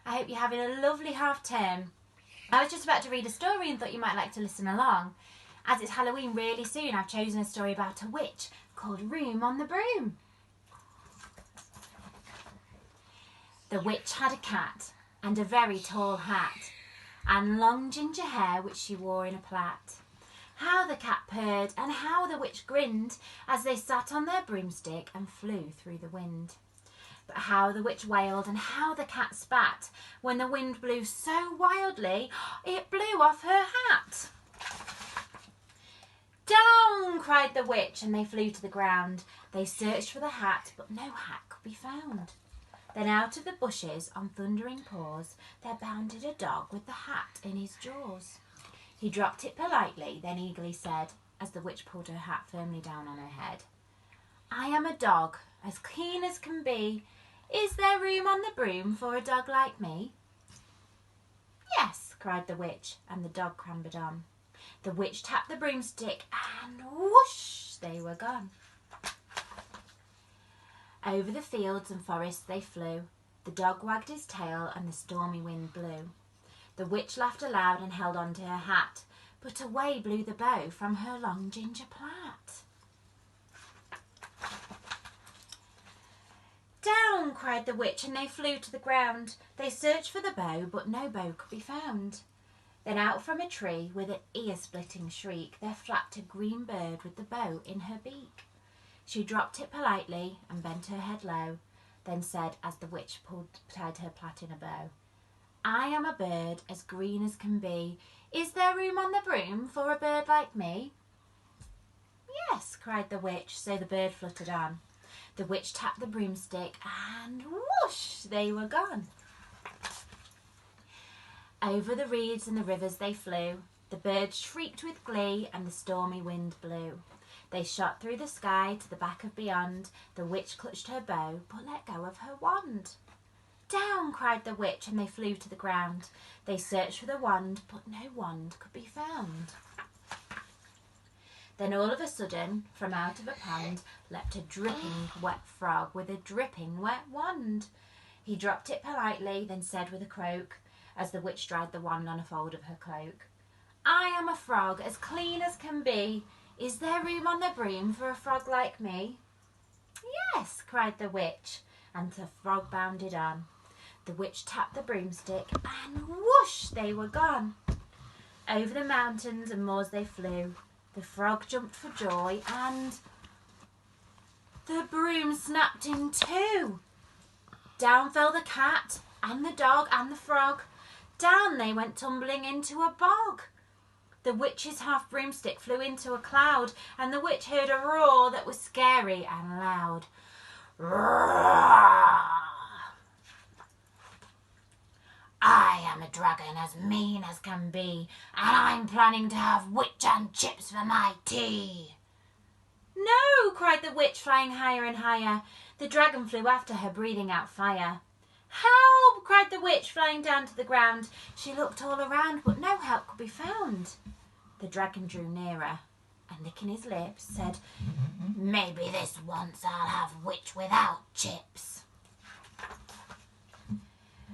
I hope you're having a lovely half term. I was just about to read a story and thought you might like to listen along. As it's Halloween really soon, I've chosen a story about a witch called Broom on the Broom. The witch had a cat and a very tall hat and long ginger hair which she wore in a plait. How the cat purred and how the witch grinned as they sat on their broomstick and flew through the wind. But how the witch wailed and how the cat spat when the wind blew so wildly it blew off her hat. Down, cried the witch, and they flew to the ground. They searched for the hat, but no hat could be found. Then out of the bushes, on thundering paws, there bounded a dog with the hat in his jaws. He dropped it politely, then eagerly said, as the witch pulled her hat firmly down on her head, I am a dog, as keen as can be. Is there room on the broom for a dog like me? Yes, cried the witch, and the dog clambered on. The witch tapped the broomstick, and whoosh, they were gone. Over the fields and forests they flew. The dog wagged his tail, and the stormy wind blew. The witch laughed aloud and held on to her hat, but away blew the bow from her long ginger plait. Down, cried the witch, and they flew to the ground. They searched for the bow, but no bow could be found. Then out from a tree, with an ear-splitting shriek, there flapped a green bird with the bow in her beak. She dropped it politely and bent her head low, then said, as the witch tied her plait in a bow, I am a bird as green as can be. Is there room on the broom for a bird like me? Yes, cried the witch, so the bird fluttered on. The witch tapped the broomstick, and whoosh, they were gone. Over the reeds and the rivers they flew. The birds shrieked with glee, and the stormy wind blew. They shot through the sky to the back of beyond. The witch clutched her bow, but let go of her wand. Down, cried the witch, and they flew to the ground. They searched for the wand, but no wand could be found. Then all of a sudden, from out of a pond, leapt a dripping wet frog with a dripping wet wand. He dropped it politely, then said with a croak, as the witch dried the wand on a fold of her cloak, I am a frog as clean as can be. Is there room on the broom for a frog like me? Yes, cried the witch, and the frog bounded on. The witch tapped the broomstick, and whoosh, they were gone. Over the mountains and moors they flew. The frog jumped for joy, and the broom snapped in two. Down fell the cat, and the dog, and the frog. Down they went tumbling into a bog. The witch's half broomstick flew into a cloud, and the witch heard a roar that was scary and loud. Roar! I am a dragon as mean as can be, and I'm planning to have witch and chips for my tea. No, cried the witch, flying higher and higher. The dragon flew after her, breathing out fire. Help, cried the witch, flying down to the ground. She looked all around, but no help could be found. The dragon drew nearer, and licking his lips, said, Maybe this once I'll have witch without chips.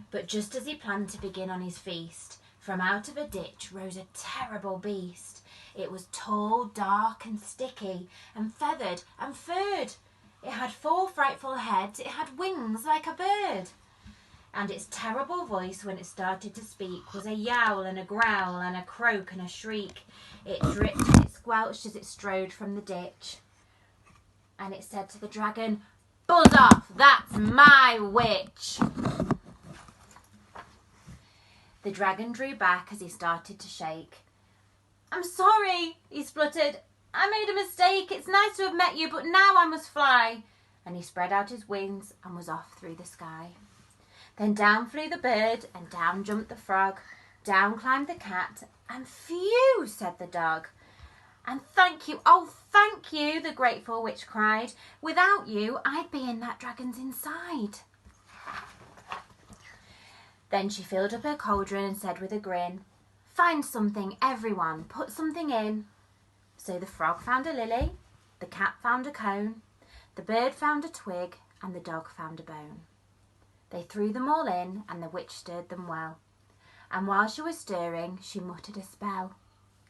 But just as he planned to begin on his feast, from out of a ditch rose a terrible beast. It was tall, dark and sticky, and feathered and furred. It had 4 frightful heads, it had wings like a bird. And its terrible voice when it started to speak was a yowl and a growl and a croak and a shriek. It dripped and it squelched as it strode from the ditch. And it said to the dragon, Buzz off, that's my witch. The dragon drew back as he started to shake. I'm sorry, he spluttered. I made a mistake. It's nice to have met you, but now I must fly. And he spread out his wings and was off through the sky. Then down flew the bird, and down jumped the frog. Down climbed the cat, and phew, said the dog. And thank you, oh thank you, the grateful witch cried. Without you, I'd be in that dragon's inside. Then she filled up her cauldron and said with a grin, Find something, everyone, put something in. So the frog found a lily, the cat found a cone, the bird found a twig, and the dog found a bone. They threw them all in, and the witch stirred them well. And while she was stirring, she muttered a spell.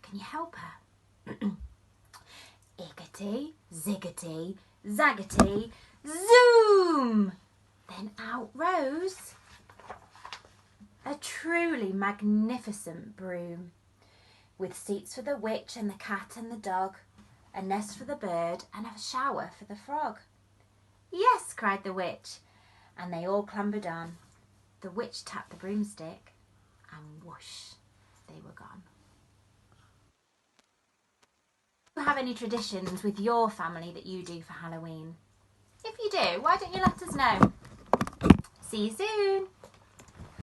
Can you help her? Iggity, ziggity, zaggity, zoom! Then out rose a truly magnificent broom, with seats for the witch and the cat and the dog, a nest for the bird and a shower for the frog. Yes, cried the witch, and they all clambered on. The witch tapped the broomstick, and whoosh, they were gone. Do you have any traditions with your family that you do for Halloween? If you do, why don't you let us know? See you soon!